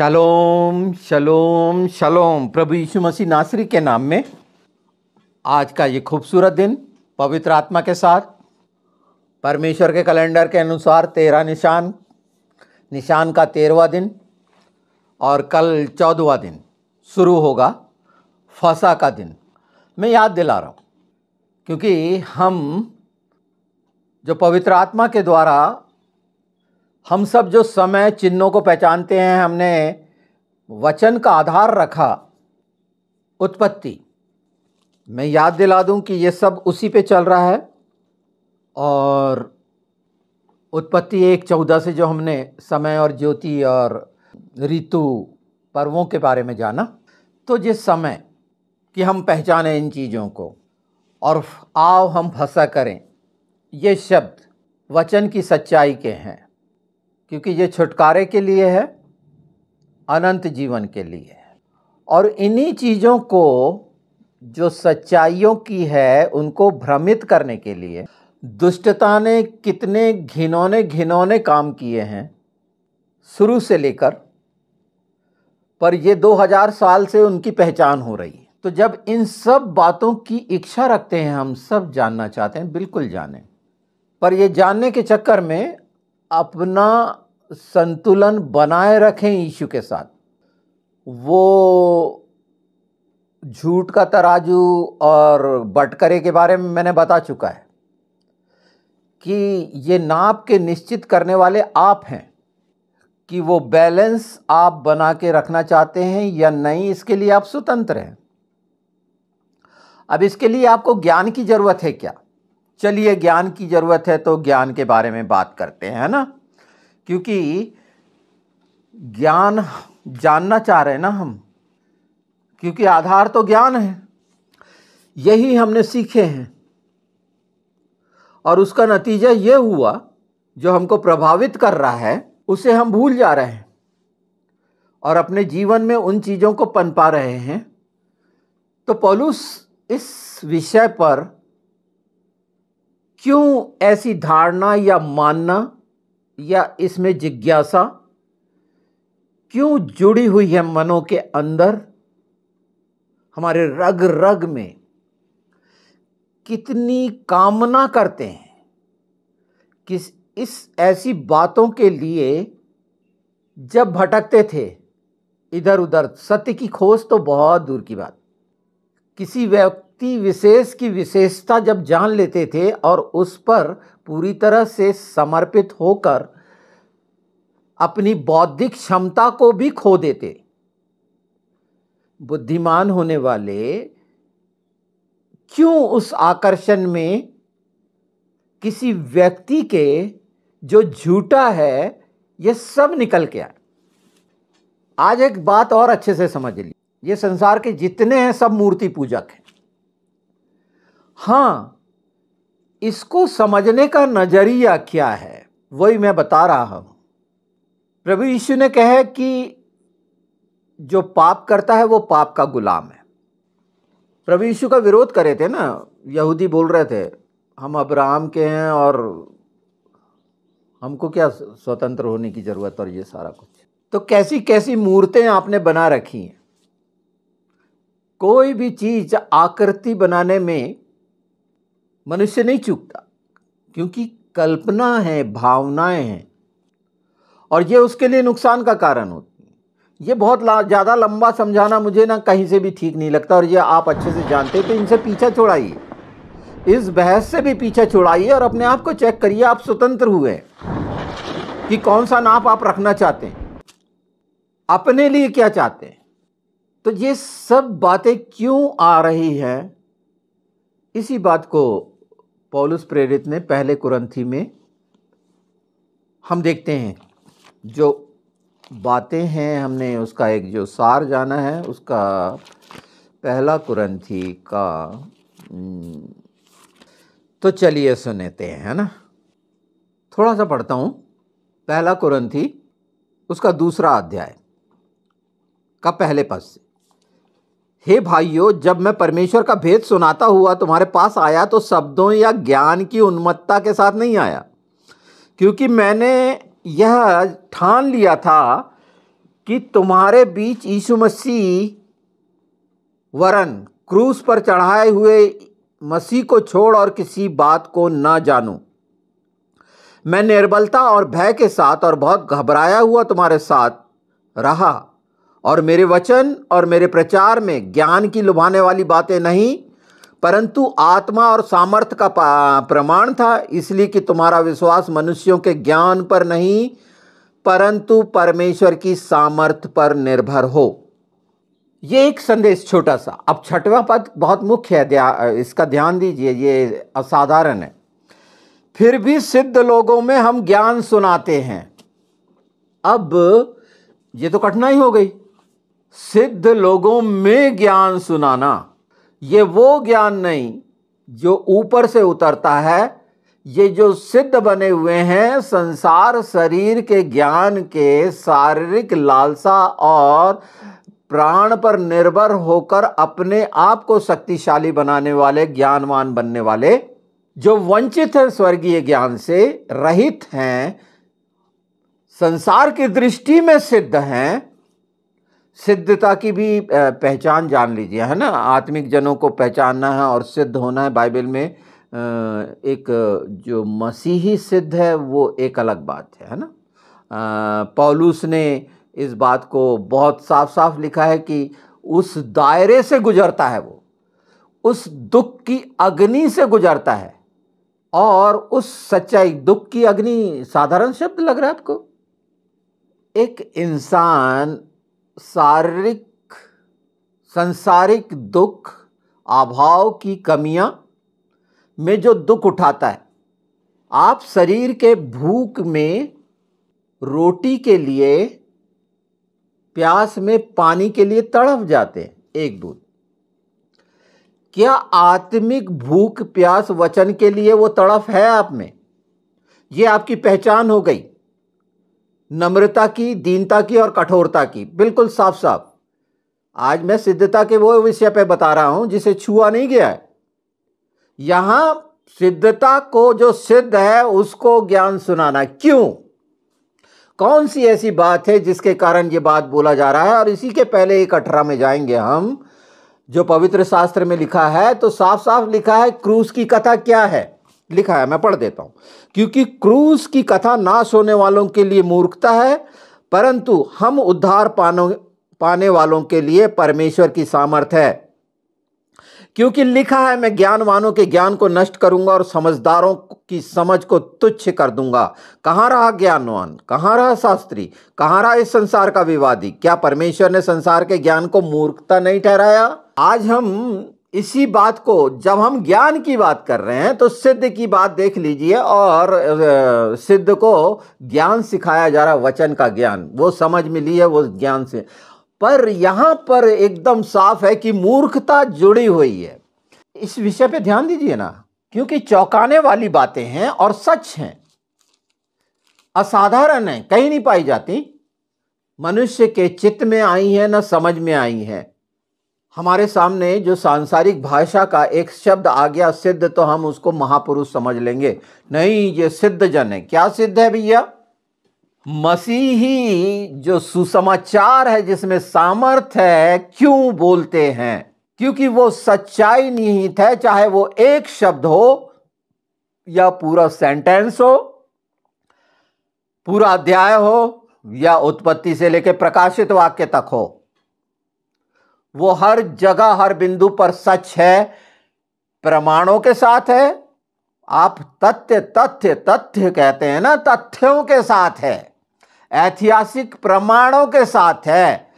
शलोम शलोम शलोम। प्रभु यीशु मसीह नासरी के नाम में आज का ये खूबसूरत दिन पवित्र आत्मा के साथ परमेश्वर के कैलेंडर के अनुसार 13 निशान का 13वां दिन और कल 14वां दिन शुरू होगा फसह का दिन। मैं याद दिला रहा हूँ क्योंकि हम जो पवित्र आत्मा के द्वारा हम सब जो समय चिन्हों को पहचानते हैं, हमने वचन का आधार रखा उत्पत्ति। मैं याद दिला दूं कि ये सब उसी पे चल रहा है। और उत्पत्ति 1:14 से जो हमने समय और ज्योति और ऋतु पर्वों के बारे में जाना, तो जिस समय कि हम पहचाने इन चीज़ों को और आओ हम फसह करें, ये शब्द वचन की सच्चाई के हैं क्योंकि ये छुटकारे के लिए है, अनंत जीवन के लिए है। और इन्हीं चीज़ों को जो सच्चाइयों की है उनको भ्रमित करने के लिए दुष्टता ने कितने घिनौने काम किए हैं शुरू से लेकर, पर ये 2000 साल से उनकी पहचान हो रही है। तो जब इन सब बातों की इच्छा रखते हैं, हम सब जानना चाहते हैं, बिल्कुल जानें, पर ये जानने के चक्कर में अपना संतुलन बनाए रखें यीशु के साथ। वो झूठ का तराजू और बटकरे के बारे में मैंने बता चुका है कि ये नाप के निश्चित करने वाले आप हैं कि वो बैलेंस आप बना के रखना चाहते हैं या नहीं, इसके लिए आप स्वतंत्र हैं। अब इसके लिए आपको ज्ञान की ज़रूरत है क्या? चलिए, ज्ञान की ज़रूरत है तो ज्ञान के बारे में बात करते हैं, है ना? क्योंकि ज्ञान जानना चाह रहे हैं ना हम, क्योंकि आधार तो ज्ञान है, यही हमने सीखे हैं। और उसका नतीजा ये हुआ, जो हमको प्रभावित कर रहा है उसे हम भूल जा रहे हैं और अपने जीवन में उन चीज़ों को पनपा रहे हैं। तो पौलुस इस विषय पर क्यों ऐसी धारणा या मानना या इसमें जिज्ञासा क्यों जुड़ी हुई है मनों के अंदर, हमारे रग रग में कितनी कामना करते हैं कि इस ऐसी बातों के लिए जब भटकते थे इधर उधर, सत्य की खोज तो बहुत दूर की बात, किसी व्यक्ति विशेष की विशेषता जब जान लेते थे और उस पर पूरी तरह से समर्पित होकर अपनी बौद्धिक क्षमता को भी खो देते। बुद्धिमान होने वाले क्यों उस आकर्षण में किसी व्यक्ति के जो झूठा है, ये सब निकल के आए। आज एक बात और अच्छे से समझ ली, ये संसार के जितने हैं सब मूर्ति पूजक हैं। हाँ, इसको समझने का नजरिया क्या है वही मैं बता रहा हूं। प्रभु यीशु ने कहा कि जो पाप करता है वो पाप का गुलाम है। प्रभु यीशु का विरोध करे थे ना, यहूदी बोल रहे थे हम अब्राहम के हैं और हमको क्या स्वतंत्र होने की जरूरत और ये सारा कुछ। तो कैसी कैसी मूर्तें आपने बना रखी हैं। कोई भी चीज आकृति बनाने में मनुष्य नहीं चूकता क्योंकि कल्पना है, भावनाएं हैं, और ये उसके लिए नुकसान का कारण होती है। ये बहुत ज़्यादा लंबा समझाना मुझे ना कहीं से भी ठीक नहीं लगता, और ये आप अच्छे से जानते हैं। तो इनसे पीछा छुड़ाइए, इस बहस से भी पीछा छुड़ाइए और अपने आप को चेक करिए। आप स्वतंत्र हुए कि कौन सा नाप आप रखना चाहते हैं, अपने लिए क्या चाहते हैं। तो ये सब बातें क्यों आ रही हैं, इसी बात को पौलुस प्रेरित ने पहले कुरिन्थी में हम देखते हैं। जो बातें हैं हमने उसका एक जो सार जाना है, उसका पहला कुरिन्थी का तो चलिए सुनते हैं, है ना? थोड़ा सा पढ़ता हूँ। पहला कुरिन्थी उसका 2 अध्याय का पहले पद से। हे भाइयों, जब मैं परमेश्वर का भेद सुनाता हुआ तुम्हारे पास आया तो शब्दों या ज्ञान की उन्मत्तता के साथ नहीं आया, क्योंकि मैंने यह ठान लिया था कि तुम्हारे बीच यीशु मसीह वरन क्रूस पर चढ़ाए हुए मसीह को छोड़ और किसी बात को न जानूं। मैं निर्बलता और भय के साथ और बहुत घबराया हुआ तुम्हारे साथ रहा, और मेरे वचन और मेरे प्रचार में ज्ञान की लुभाने वाली बातें नहीं, परंतु आत्मा और सामर्थ का प्रमाण था, इसलिए कि तुम्हारा विश्वास मनुष्यों के ज्ञान पर नहीं परंतु परमेश्वर की सामर्थ पर निर्भर हो। ये एक संदेश छोटा सा। अब 6वां पद बहुत मुख्य है, इसका ध्यान दीजिए, ये असाधारण है। फिर भी सिद्ध लोगों में हम ज्ञान सुनाते हैं। अब ये तो कठिनाई हो गई, सिद्ध लोगों में ज्ञान सुनाना। ये वो ज्ञान नहीं जो ऊपर से उतरता है, ये जो सिद्ध बने हुए हैं संसार शरीर के ज्ञान के, शारीरिक लालसा और प्राण पर निर्भर होकर अपने आप को शक्तिशाली बनाने वाले, ज्ञानवान बनने वाले, जो वंचित हैं स्वर्गीय ज्ञान से, रहित हैं, संसार की दृष्टि में सिद्ध हैं। सिद्धता की भी पहचान जान लीजिए, है ना। आत्मिक जनों को पहचानना है और सिद्ध होना है। बाइबल में एक जो मसीही सिद्ध है वो एक अलग बात है ना। पौलुस ने इस बात को बहुत साफ साफ लिखा है कि उस दायरे से गुजरता है, वो उस दुख की अग्नि से गुजरता है। और उस सच्चाई, दुख की अग्नि साधारण शब्द लग रहा है आपको? एक इंसान शारीरिक संसारिक दुख, अभाव की कमियां में जो दुख उठाता है, आप शरीर के भूख में, रोटी के लिए, प्यास में, पानी के लिए तड़प जाते हैं, एक बूंद। क्या आत्मिक भूख प्यास वचन के लिए वो तड़प है आप में? ये आपकी पहचान हो गई, नम्रता की, दीनता की और कठोरता की, बिल्कुल साफ साफ। आज मैं सिद्धता के वो विषय पे बता रहा हूं जिसे छुआ नहीं गया है। यहां सिद्धता को, जो सिद्ध है उसको ज्ञान सुनाना। क्यों? कौन सी ऐसी बात है जिसके कारण ये बात बोला जा रहा है? और इसी के पहले 1:18 में जाएंगे हम, जो पवित्र शास्त्र में लिखा है। तो साफ साफ लिखा है क्रूस की कथा क्या है। लिखा है, मैं पढ़ देता हूं। क्योंकि क्रूस की कथा नाश होने वालों के लिए मूर्खता है, परंतु हम उद्धार पाने वालों के लिए परमेश्वर की सामर्थ है। क्योंकि लिखा है, मैं ज्ञानवानों के ज्ञान को नष्ट करूंगा और समझदारों की समझ को तुच्छ कर दूंगा। कहां रहा ज्ञानवान? कहां रहा शास्त्री? कहां रहा इस संसार का विवादी? क्या परमेश्वर ने संसार के ज्ञान को मूर्खता नहीं ठहराया? आज हम इसी बात को, जब हम ज्ञान की बात कर रहे हैं तो सिद्ध की बात देख लीजिए। और सिद्ध को ज्ञान सिखाया जा रहा, वचन का ज्ञान, वो समझ मिली है वो ज्ञान से। पर यहां पर एकदम साफ है कि मूर्खता जुड़ी हुई है। इस विषय पे ध्यान दीजिए ना, क्योंकि चौंकाने वाली बातें हैं और सच हैं, असाधारण है, कहीं नहीं पाई जाती, मनुष्य के चित्त में आई है, ना समझ में आई है। हमारे सामने जो सांसारिक भाषा का एक शब्द आ गया सिद्ध, तो हम उसको महापुरुष समझ लेंगे। नहीं, ये सिद्ध जन है। क्या सिद्ध है भैया? मसीही जो सुसमाचार है, जिसमें सामर्थ है। क्यों बोलते हैं? क्योंकि वो सच्चाई निहित है, चाहे वो एक शब्द हो या पूरा सेंटेंस हो, पूरा अध्याय हो, या उत्पत्ति से लेकर प्रकाशित वाक्य तक हो। वो हर जगह, हर बिंदु पर सच है, प्रमाणों के साथ है। आप तथ्य तथ्य तथ्य कहते हैं ना, तथ्यों के साथ है, ऐतिहासिक प्रमाणों के साथ है।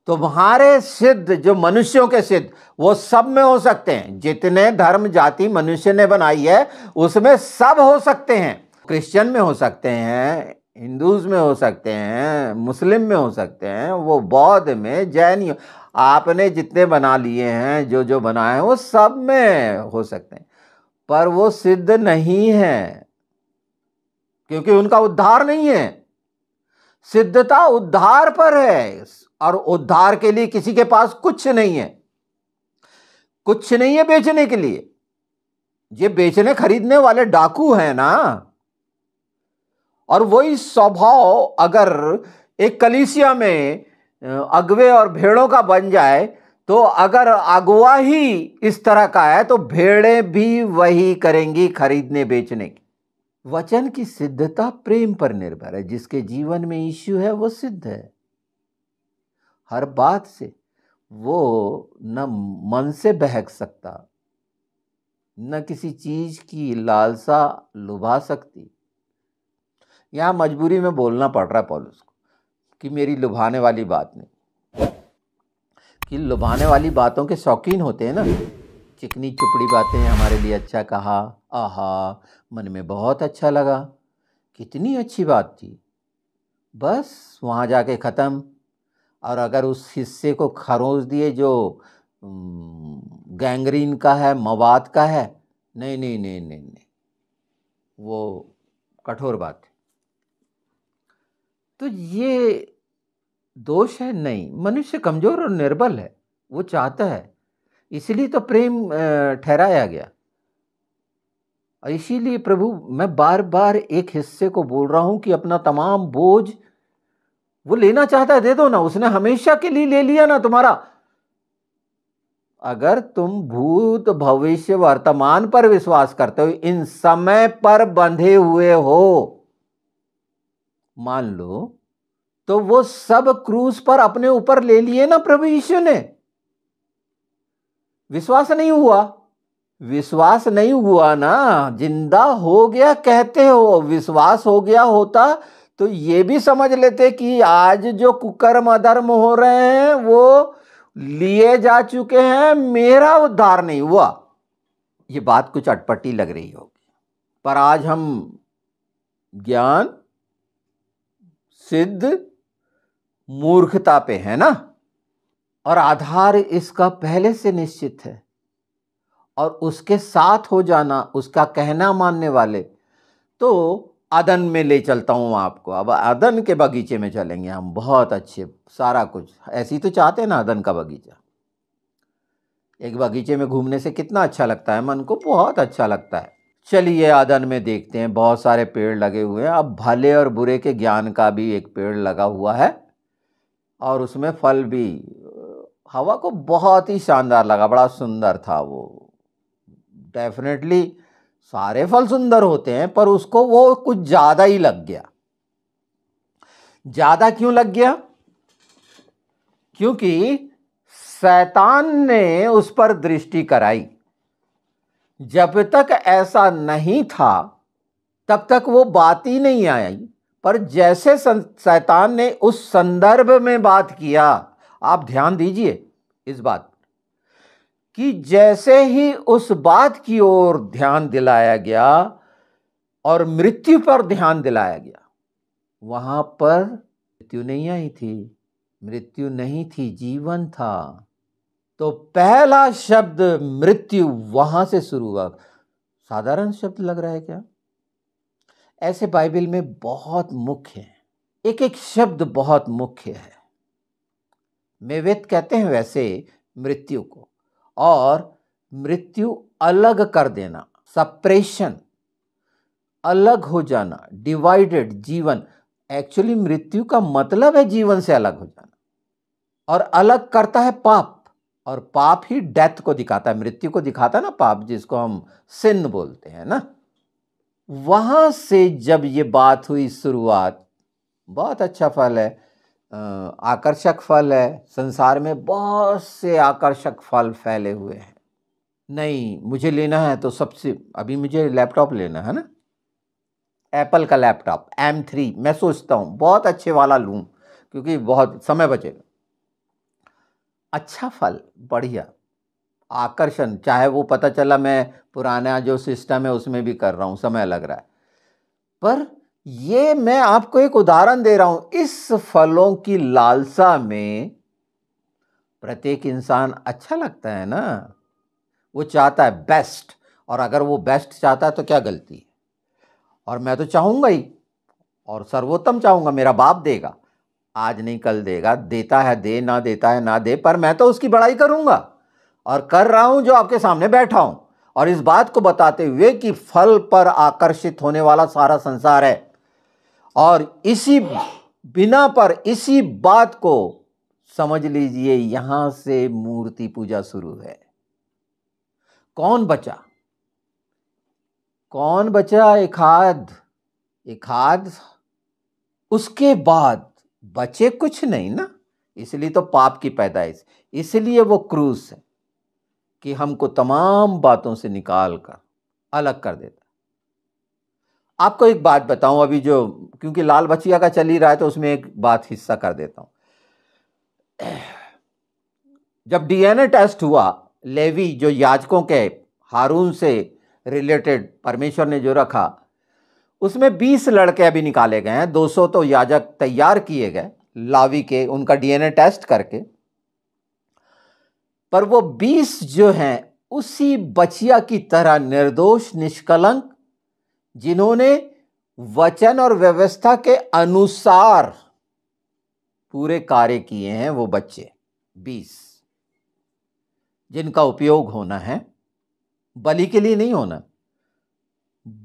तुम्हारे सिद्ध, जो मनुष्यों के सिद्ध, वो सब में हो सकते हैं। जितने धर्म जाति मनुष्य ने बनाई है उसमें सब हो सकते हैं। क्रिश्चियन में हो सकते हैं, हिंदूज में हो सकते हैं, मुस्लिम में हो सकते हैं, वो बौद्ध में, जैन, आपने जितने बना लिए हैं, जो जो बनाए हैं, वो सब में हो सकते हैं। पर वो सिद्ध नहीं है, क्योंकि उनका उद्धार नहीं है। सिद्धता उद्धार पर है, और उद्धार के लिए किसी के पास कुछ नहीं है, कुछ नहीं है बेचने के लिए। ये बेचने खरीदने वाले डाकू हैं ना। और वही स्वभाव अगर एक कलीसिया में अगवे और भेड़ों का बन जाए, तो अगर अगवा ही इस तरह का है तो भेड़ें भी वही करेंगी खरीदने बेचने की। वचन की सिद्धता प्रेम पर निर्भर है। जिसके जीवन में यीशु है वो सिद्ध है हर बात से। वो न मन से बहक सकता, न किसी चीज की लालसा लुभा सकती। यहां मजबूरी में बोलना पड़ रहा है पौलुस को कि मेरी लुभाने वाली बात नहीं। कि लुभाने वाली बातों के शौकीन होते हैं ना, चिकनी चुपड़ी बातें हमारे लिए अच्छा कहा, आहा मन में बहुत अच्छा लगा, कितनी अच्छी बात थी, बस वहाँ जाके ख़त्म। और अगर उस हिस्से को खरोच दिए जो गैंग्रीन का है, मवाद का है, नहीं नहीं नहीं नहीं नहीं, वो कठोर बात है। तो ये दोष है नहीं, मनुष्य कमज़ोर और निर्बल है, वो चाहता है, इसीलिए तो प्रेम ठहराया गया। और इसीलिए प्रभु मैं बार बार एक हिस्से को बोल रहा हूं कि अपना तमाम बोझ वो लेना चाहता है, दे दो ना, उसने हमेशा के लिए ले लिया ना तुम्हारा। अगर तुम भूत भविष्य वर्तमान पर विश्वास करते हो, इन समय पर बंधे हुए हो, मान लो, तो वो सब क्रूस पर अपने ऊपर ले लिए ना प्रभु यीशु ने। विश्वास नहीं हुआ, विश्वास नहीं हुआ ना, जिंदा हो गया कहते हो, विश्वास हो गया होता तो ये भी समझ लेते कि आज जो कुकर्म अधर्म हो रहे हैं वो लिए जा चुके हैं, मेरा उद्धार नहीं हुआ। ये बात कुछ अटपटी लग रही होगी, पर आज हम ज्ञान सिद्ध मूर्खता पे है ना, और आधार इसका पहले से निश्चित है। और उसके साथ हो जाना, उसका कहना मानने वाले, तो अदन में ले चलता हूं आपको। अब अदन के बगीचे में चलेंगे हम, बहुत अच्छे, सारा कुछ ऐसी तो चाहते हैं ना अदन का बगीचा। एक बगीचे में घूमने से कितना अच्छा लगता है, मन को बहुत अच्छा लगता है। चलिए अदन में देखते हैं, बहुत सारे पेड़ लगे हुए हैं। अब भले और बुरे के ज्ञान का भी एक पेड़ लगा हुआ है, और उसमें फल भी हवा को बहुत ही शानदार लगा, बड़ा सुंदर था वो। डेफिनेटली सारे फल सुंदर होते हैं, पर उसको वो कुछ ज्यादा ही लग गया। ज्यादा क्यों लग गया? क्योंकि शैतान ने उस पर दृष्टि कराई। जब तक ऐसा नहीं था तब तक वो बात ही नहीं आई, पर जैसे शैतान ने उस संदर्भ में बात किया, आप ध्यान दीजिए इस बात कि जैसे ही उस बात की ओर ध्यान दिलाया गया और मृत्यु पर ध्यान दिलाया गया, वहां पर मृत्यु नहीं आई थी, मृत्यु नहीं थी, जीवन था। तो पहला शब्द मृत्यु वहां से शुरू हुआ। साधारण शब्द लग रहा है क्या? ऐसे बाइबल में बहुत मुख्य है, एक एक शब्द बहुत मुख्य है। मेवेत कहते हैं वैसे मृत्यु को, और मृत्यु अलग कर देना, सप्रेशन, अलग हो जाना, डिवाइडेड, जीवन। एक्चुअली मृत्यु का मतलब है जीवन से अलग हो जाना, और अलग करता है पाप, और पाप ही डेथ को दिखाता है, मृत्यु को दिखाता है ना पाप, जिसको हम सिन बोलते हैं ना। वहां से जब ये बात हुई शुरुआत, बहुत अच्छा फल है, आकर्षक फल है, संसार में बहुत से आकर्षक फल फैले हुए हैं। नहीं, मुझे लेना है तो सबसे, अभी मुझे लैपटॉप लेना है ना, एप्पल का लैपटॉप M3, मैं सोचता हूँ बहुत अच्छे वाला लूँ क्योंकि बहुत समय बचेगा। अच्छा फल, बढ़िया आकर्षण, चाहे वो पता चला मैं पुराना जो सिस्टम है उसमें भी कर रहा हूँ, समय लग रहा है, पर ये मैं आपको एक उदाहरण दे रहा हूं। इस फलों की लालसा में प्रत्येक इंसान अच्छा लगता है ना, वो चाहता है बेस्ट, और अगर वो बेस्ट चाहता है तो क्या गलती है? और मैं तो चाहूंगा ही, और सर्वोत्तम चाहूंगा, मेरा बाप देगा, आज नहीं कल देगा, देता है दे, ना देता है ना दे, पर मैं तो उसकी बड़ाई करूंगा, और कर रहा हूं जो आपके सामने बैठा हूं, और इस बात को बताते हुए कि फल पर आकर्षित होने वाला सारा संसार है। और इसी बिना पर, इसी बात को समझ लीजिए यहां से मूर्ति पूजा शुरू है। कौन बचा? कौन बचा? एक आध। उसके बाद बचे कुछ नहीं ना। इसलिए तो पाप की पैदाइश, इसलिए वो क्रूस है कि हमको तमाम बातों से निकाल कर अलग कर देता। आपको एक बात बताऊं, अभी जो, क्योंकि लाल बचिया का चल ही रहा है तो उसमें एक बात हिस्सा कर देता हूं। जब डीएनए टेस्ट हुआ, लेवी जो याजकों के हारून से रिलेटेड परमेश्वर ने जो रखा, उसमें 20 लड़के अभी निकाले गए हैं। 200 तो याजक तैयार किए गए लावी के, उनका डीएनए टेस्ट करके। पर वो 20 जो हैं उसी बचिया की तरह निर्दोष, निष्कलंक, जिन्होंने वचन और व्यवस्था के अनुसार पूरे कार्य किए हैं, वो बच्चे 20, जिनका उपयोग होना है बलि के लिए नहीं होना,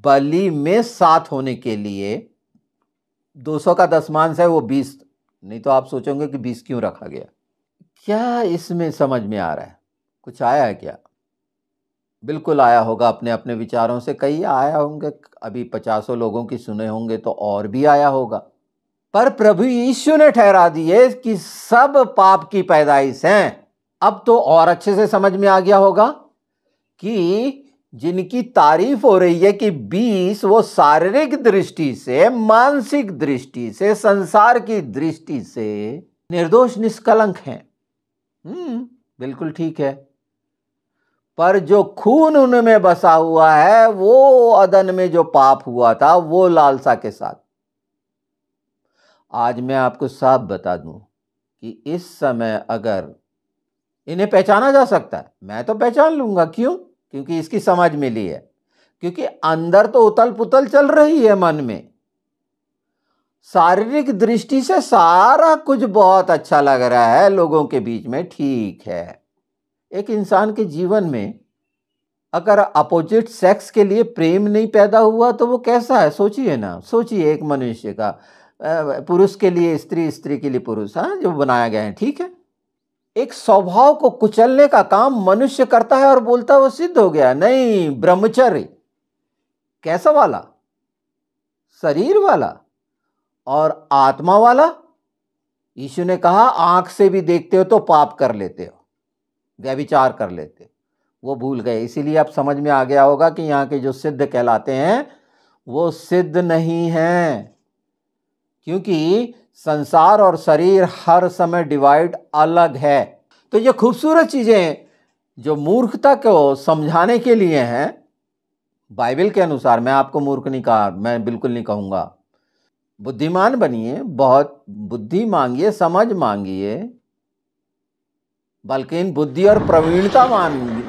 बलि में साथ होने के लिए। 200 का दशमांश है वो 20, नहीं तो आप सोचोगे कि 20 क्यों रखा गया। क्या इसमें समझ में आ रहा है? कुछ आया है क्या? बिल्कुल आया होगा। अपने अपने विचारों से कई आया होंगे, अभी 50 लोगों की सुने होंगे तो और भी आया होगा। पर प्रभु यीशु ने ठहरा दिए कि सब पाप की पैदाइश हैं। अब तो और अच्छे से समझ में आ गया होगा कि जिनकी तारीफ हो रही है कि 20 वो शारीरिक दृष्टि से, मानसिक दृष्टि से, संसार की दृष्टि से निर्दोष, निष्कलंक हैं। बिल्कुल ठीक है। पर जो खून उनमें बसा हुआ है, वो अदन में जो पाप हुआ था, वो लालसा के साथ। आज मैं आपको साफ बता दूं कि इस समय अगर इन्हें पहचाना जा सकता है, मैं तो पहचान लूंगा। क्यों? क्योंकि इसकी समझ मिली है। क्योंकि अंदर तो उथल पुथल चल रही है मन में। शारीरिक दृष्टि से सारा कुछ बहुत अच्छा लग रहा है लोगों के बीच में, ठीक है। एक इंसान के जीवन में अगर अपोजिट सेक्स के लिए प्रेम नहीं पैदा हुआ तो वो कैसा है? सोचिए ना, सोचिए। एक मनुष्य का, पुरुष के लिए स्त्री, स्त्री के लिए पुरुष, हाँ, जो बनाया गया है, ठीक है। एक स्वभाव को कुचलने का काम मनुष्य करता है और बोलता है वो सिद्ध हो गया। नहीं, ब्रह्मचर्य। कैसा वाला? शरीर वाला और आत्मा वाला। यीशु ने कहा आंख से भी देखते हो तो पाप कर लेते हो, व्यभिचार कर लेते हो। वो भूल गए। इसीलिए अब समझ में आ गया होगा कि यहाँ के जो सिद्ध कहलाते हैं वो सिद्ध नहीं हैं, क्योंकि संसार और शरीर हर समय डिवाइड अलग है। तो ये खूबसूरत चीजें जो मूर्खता को समझाने के लिए हैं, बाइबल के अनुसार, मैं आपको मूर्ख नहीं कहा, मैं बिल्कुल नहीं कहूंगा। बुद्धिमान बनिए, बहुत बुद्धि मांगिए, समझ मांगिए, बल्कि बुद्धि और प्रवीणता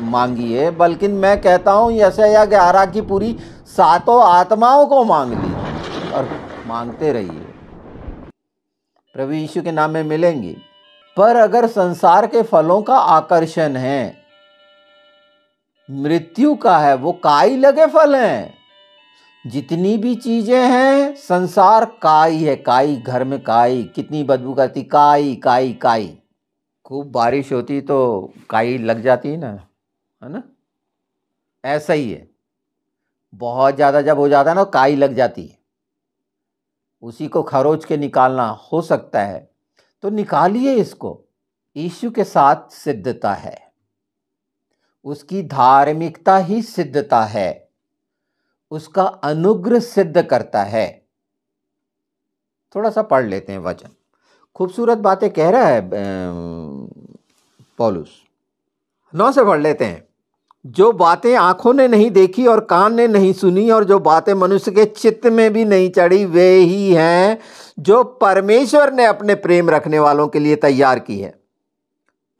मांगिए। बल्कि मैं कहता हूं यशायाह 11 की पूरी 7 आत्माओं को मांग ली और मांगते रहिए, प्रभु यीशु के नाम में मिलेंगी। पर अगर संसार के फलों का आकर्षण है, मृत्यु का है, वो काई लगे फल हैं। जितनी भी चीजें हैं संसार काई है। काई, घर में काई कितनी बदबू करती, काई काई काई। खूब बारिश होती तो काई लग जाती है ना, ऐसा ही है। बहुत ज्यादा जब हो जाता है ना, काई लग जाती है। उसी को खरोच के निकालना हो सकता है तो निकालिए इसको। यीशु के साथ सिद्धता है, उसकी धार्मिकता ही सिद्धता है, उसका अनुग्रह सिद्ध करता है। थोड़ा सा पढ़ लेते हैं वचन। खूबसूरत बातें कह रहा है पौलुस। 9 से पढ़ लेते हैं। जो बातें आंखों ने नहीं देखी और कान ने नहीं सुनी और जो बातें मनुष्य के चित्त में भी नहीं चढ़ी, वे ही हैं जो परमेश्वर ने अपने प्रेम रखने वालों के लिए तैयार की है।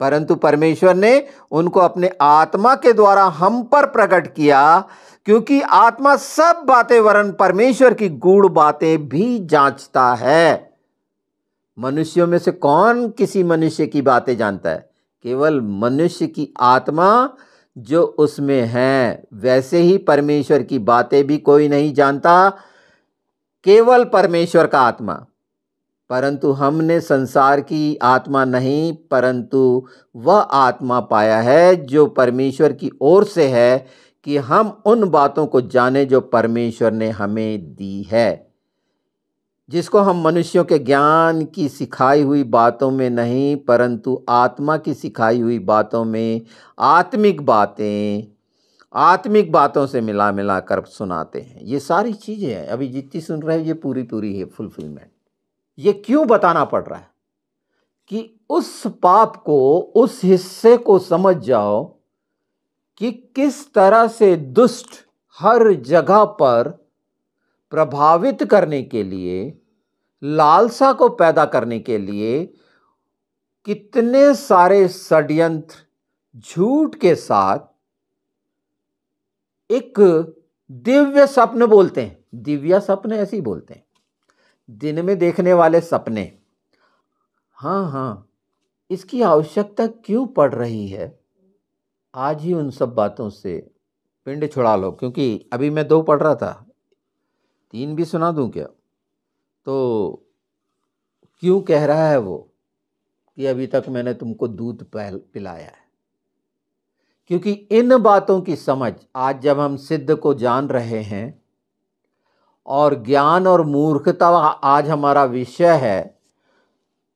परंतु परमेश्वर ने उनको अपने आत्मा के द्वारा हम पर प्रकट किया, क्योंकि आत्मा सब बातें वरन परमेश्वर की गूढ़ बातें भी जांचता है। मनुष्यों में से कौन किसी मनुष्य की बातें जानता है? केवल मनुष्य की आत्मा जो उसमें है। वैसे ही परमेश्वर की बातें भी कोई नहीं जानता, केवल परमेश्वर का आत्मा। परंतु हमने संसार की आत्मा नहीं, परंतु वह आत्मा पाया है जो परमेश्वर की ओर से है, कि हम उन बातों को जाने जो परमेश्वर ने हमें दी है, जिसको हम मनुष्यों के ज्ञान की सिखाई हुई बातों में नहीं, परंतु आत्मा की सिखाई हुई बातों में आत्मिक बातों से मिला मिला कर सुनाते हैं। ये सारी चीज़ें हैं, अभी जितनी सुन रहे हैं ये पूरी पूरी है फुलफिलमेंट। ये क्यों बताना पड़ रहा है कि उस पाप को, उस हिस्से को समझ जाओ कि किस तरह से दुष्ट हर जगह पर प्रभावित करने के लिए, लालसा को पैदा करने के लिए कितने सारे षड्यंत्र झूठ के साथ एक दिव्य स्वप्न बोलते हैं। दिव्य सपने ऐसे ही बोलते हैं, दिन में देखने वाले सपने। हाँ, इसकी आवश्यकता क्यों पड़ रही है? आज ही उन सब बातों से पिंड छुड़ा लो, क्योंकि अभी मैं 2 पढ़ रहा था, 3 भी सुना दूं क्या? तो क्यों कह रहा है वो कि अभी तक मैंने तुमको दूध पिलाया है? क्योंकि इन बातों की समझ आज जब हम सिद्ध को जान रहे हैं और ज्ञान और मूर्खता आज हमारा विषय है,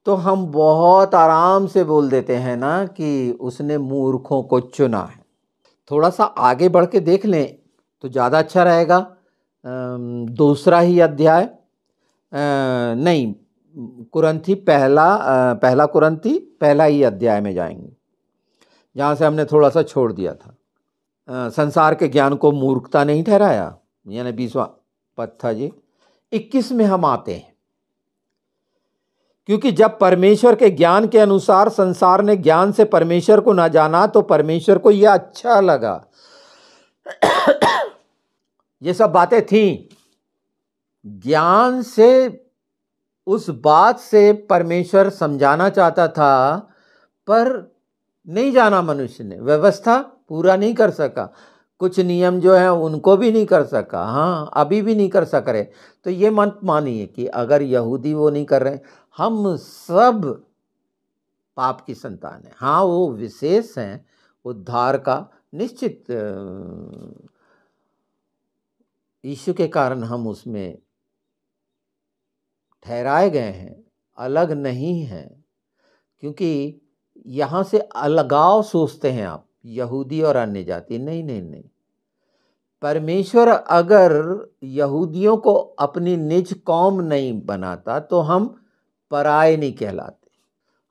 तो हम बहुत आराम से बोल देते हैं ना कि उसने मूर्खों को चुना है। थोड़ा सा आगे बढ़ के देख लें तो ज़्यादा अच्छा रहेगा। दूसरा ही अध्याय, नहीं, कुरंथी पहला कुरंथी पहला ही अध्याय में जाएंगे, जहाँ से हमने थोड़ा सा छोड़ दिया था। संसार के ज्ञान को मूर्खता नहीं ठहराया, यानी 20वां पद था जी। 21 में हम आते हैं, क्योंकि जब परमेश्वर के ज्ञान के अनुसार संसार ने ज्ञान से परमेश्वर को ना जाना, तो परमेश्वर को यह अच्छा लगा। ये सब बातें थीं, ज्ञान से, उस बात से परमेश्वर समझाना चाहता था, पर नहीं जाना मनुष्य ने, व्यवस्था पूरा नहीं कर सका, कुछ नियम जो है उनको भी नहीं कर सका। हाँ, अभी भी नहीं कर सक रहे। तो ये मत मानिए कि अगर यहूदी वो नहीं कर रहे, हम सब पाप की संतान हैं। हाँ, वो विशेष हैं, उद्धार का निश्चित यीशु के कारण हम उसमें ठहराए गए हैं, अलग नहीं हैं। क्योंकि यहाँ से अलगाव सोचते हैं आप, यहूदी और अन्य जाति। नहीं, परमेश्वर अगर यहूदियों को अपनी निज कौम नहीं बनाता तो हम पराये नहीं कहलाते,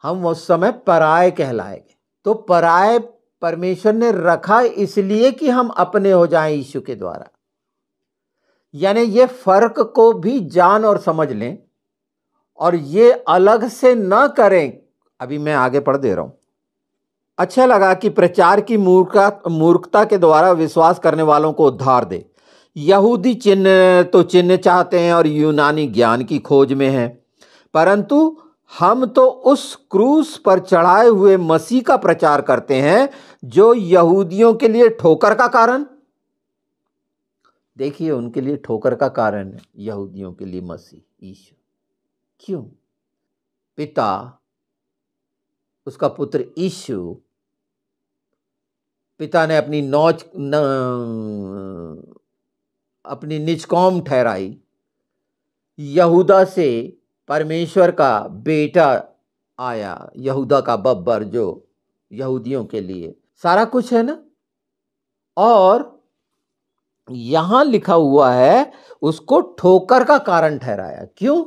हम उस समय पराये कहलाएंगे। तो पराये परमेश्वर ने रखा इसलिए कि हम अपने हो जाएं यीशु के द्वारा। यानी ये फर्क को भी जान और समझ लें, और ये अलग से न करें। अभी मैं आगे पढ़ दे रहा हूं। अच्छा लगा कि प्रचार की मूर्खता के द्वारा विश्वास करने वालों को उद्धार दे। यहूदी चिन्ह चाहते हैं और यूनानी ज्ञान की खोज में हैं, परंतु हम तो उस क्रूस पर चढ़ाए हुए मसीह का प्रचार करते हैं, जो यहूदियों के लिए ठोकर का कारण। देखिए, उनके लिए ठोकर का कारण है, यहूदियों के लिए मसीह यीशु। क्यों? पिता, उसका पुत्र यीशु, पिता ने अपनी निज कौम ठहराई। यहूदा से परमेश्वर का बेटा आया, यहूदा का बब्बर, जो यहूदियों के लिए सारा कुछ है ना। और यहां लिखा हुआ है उसको ठोकर का कारण ठहराया। क्यों?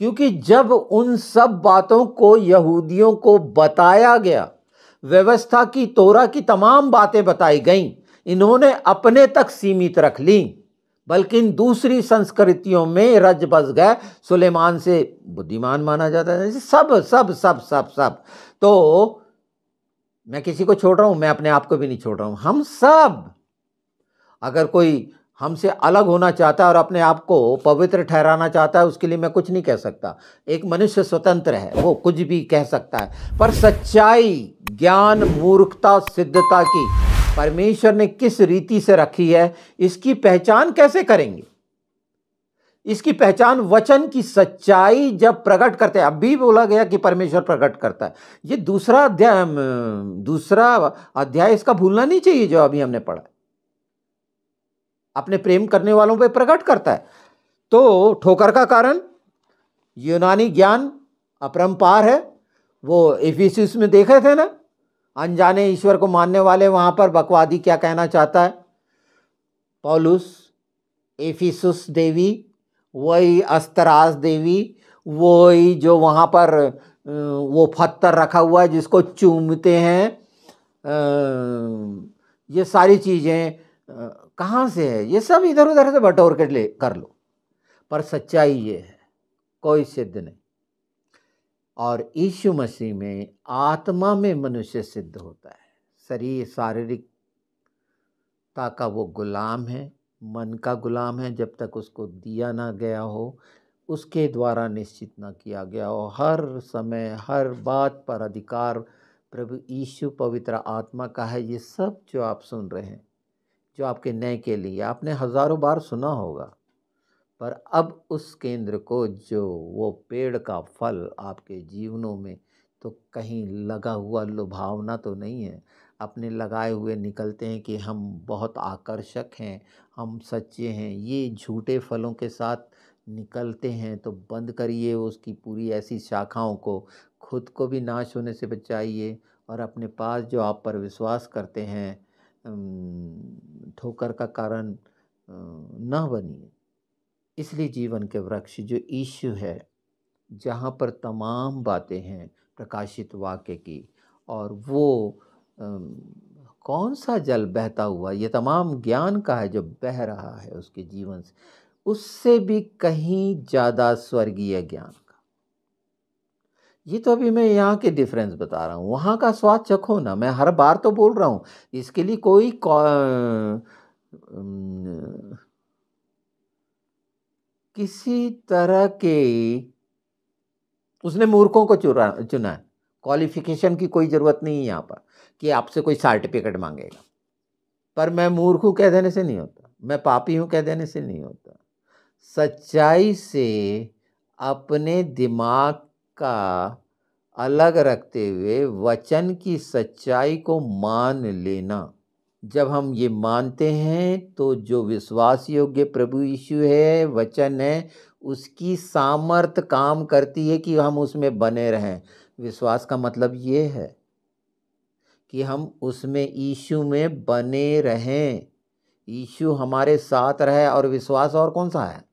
क्योंकि जब उन सब बातों को यहूदियों को बताया गया, व्यवस्था की, तोरा की तमाम बातें बताई गईं, इन्होंने अपने तक सीमित रख ली, बल्कि इन दूसरी संस्कृतियों में रज बस गए। सुलेमान से बुद्धिमान माना जाता है, सब सब सब सब सब। तो मैं किसी को छोड़ रहा हूं, मैं अपने आप को भी नहीं छोड़ रहा हूं। हम सब, अगर कोई हमसे अलग होना चाहता है और अपने आप को पवित्र ठहराना चाहता है, उसके लिए मैं कुछ नहीं कह सकता। एक मनुष्य स्वतंत्र है, वो कुछ भी कह सकता है। पर सच्चाई, ज्ञान, मूर्खता, सिद्धता की परमेश्वर ने किस रीति से रखी है, इसकी पहचान कैसे करेंगे? इसकी पहचान वचन की सच्चाई जब प्रकट करते हैं। अभी बोला गया कि परमेश्वर प्रकट करता है। ये दूसरा अध्याय इसका भूलना नहीं चाहिए जो अभी हमने पढ़ा। अपने प्रेम करने वालों पे प्रकट करता है। तो ठोकर का कारण यूनानी ज्ञान अपरंपार है। वो इफिसुस में देखे थे ना, अनजाने ईश्वर को मानने वाले, वहां पर बकवादी क्या कहना चाहता है पौलुस? इफिसुस देवी, वही अस्तरास देवी, वही जो वहां पर वो पत्थर रखा हुआ है जिसको चूमते हैं, ये सारी चीजें कहाँ से है? ये सब इधर उधर से बटोर के ले कर लो, पर सच्चाई ये है, कोई सिद्ध नहीं। और यीशु मसीह में आत्मा में मनुष्य सिद्ध होता है। शरीर शारीरिकता का वो गुलाम है, मन का गुलाम है, जब तक उसको दिया ना गया हो, उसके द्वारा निश्चित ना किया गया हो। हर समय हर बात पर अधिकार प्रभु यीशु पवित्र आत्मा का है। ये सब जो आप सुन रहे हैं, जो आपके नए के लिए आपने हजारों बार सुना होगा, पर अब उस केंद्र को, जो वो पेड़ का फल आपके जीवनों में तो कहीं लगा हुआ लुभावना तो नहीं है, अपने लगाए हुए निकलते हैं कि हम बहुत आकर्षक हैं, हम सच्चे हैं, ये झूठे फलों के साथ निकलते हैं, तो बंद करिए उसकी पूरी ऐसी शाखाओं को। खुद को भी नाश होने से बचाइए और अपने पास जो आप पर विश्वास करते हैं ठोकर का कारण न बनिए। इसलिए जीवन के वृक्ष जो यीशु है, जहाँ पर तमाम बातें हैं प्रकाशित वाक्य की, और वो कौन सा जल बहता हुआ, ये तमाम ज्ञान का है जो बह रहा है उसके जीवन से, उससे भी कहीं ज़्यादा स्वर्गीय ज्ञान का। ये तो अभी मैं यहाँ के डिफरेंस बता रहा हूँ, वहाँ का स्वाद चखो ना। मैं हर बार तो बोल रहा हूँ, इसके लिए कोई किसी तरह के उसने मूर्खों को चुना है। क्वालिफिकेशन की कोई ज़रूरत नहीं है यहाँ पर कि आपसे कोई सर्टिफिकेट मांगेगा। पर मैं मूर्ख हूँ कह देने से नहीं होता, मैं पापी हूँ कह देने से नहीं होता। सच्चाई से अपने दिमाग का अलग रखते हुए वचन की सच्चाई को मान लेना। जब हम ये मानते हैं तो जो विश्वास योग्य प्रभु यीशु है, वचन है, उसकी सामर्थ काम करती है कि हम उसमें बने रहें। विश्वास का मतलब ये है कि हम उसमें, यीशु में बने रहें, यीशु हमारे साथ रहे। और विश्वास और कौन सा है?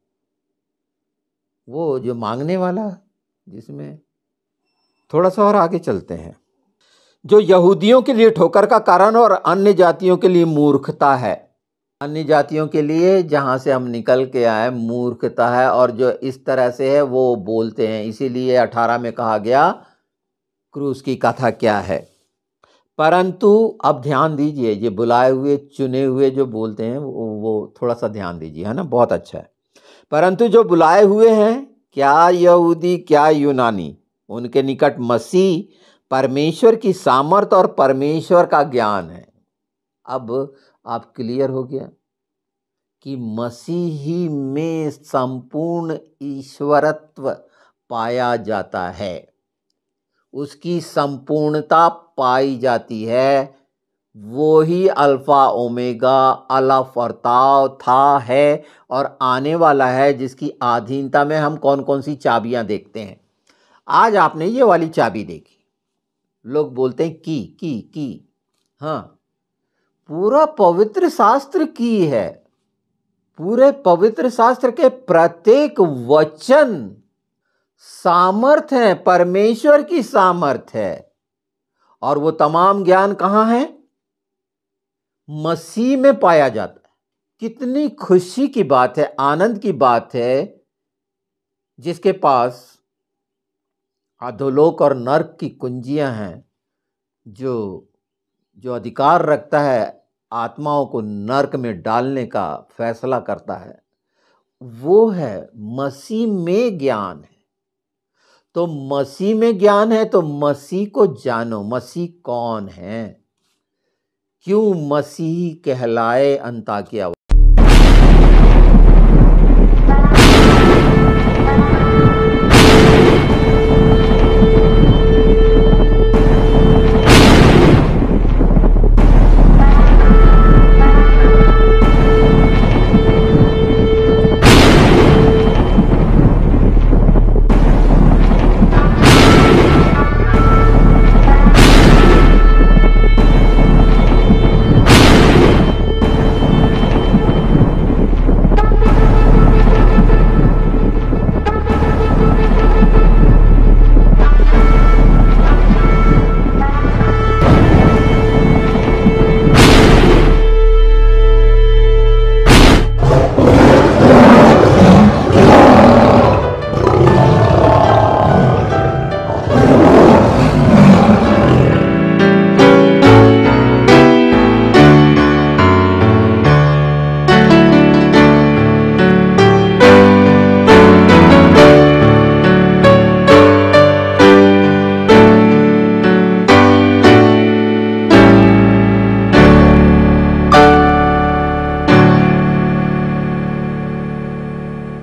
वो जो मांगने वाला, जिसमें थोड़ा सा और आगे चलते हैं, जो यहूदियों के लिए ठोकर का कारण और अन्य जातियों के लिए मूर्खता है। अन्य जातियों के लिए जहाँ से हम निकल के आए मूर्खता है, और जो इस तरह से है वो बोलते हैं। इसीलिए 18 में कहा गया क्रूस की कथा क्या है। परंतु अब ध्यान दीजिए, ये बुलाए हुए चुने हुए जो बोलते हैं वो थोड़ा सा ध्यान दीजिए, है ना, बहुत अच्छा है। परंतु जो बुलाए हुए हैं, क्या यहूदी क्या यूनानी, उनके निकट मसीह परमेश्वर की सामर्थ और परमेश्वर का ज्ञान है। अब आप क्लियर हो गया कि मसीही में संपूर्ण ईश्वरत्व पाया जाता है, उसकी संपूर्णता पाई जाती है। वो ही अल्फा ओमेगा, अलफ और ताव था, है और आने वाला है, जिसकी अधीनता में हम कौन कौन सी चाबियां देखते हैं। आज आपने ये वाली चाबी देखी, लोग बोलते हैं की। हाँ, पूरा पवित्र शास्त्र की है। पूरे पवित्र शास्त्र के प्रत्येक वचन सामर्थ है, परमेश्वर की सामर्थ है। और वो तमाम ज्ञान कहाँ है? मसीह में पाया जाता है। कितनी खुशी की बात है, आनंद की बात है, जिसके पास अधोलोक और नर्क की कुंजियां हैं, जो अधिकार रखता है आत्माओं को नर्क में डालने का फैसला करता है, वो है मसीह में ज्ञान है। तो मसीह में ज्ञान है तो मसीह को जानो। मसीह कौन है, क्यों मसीह कहलाए अंताकिया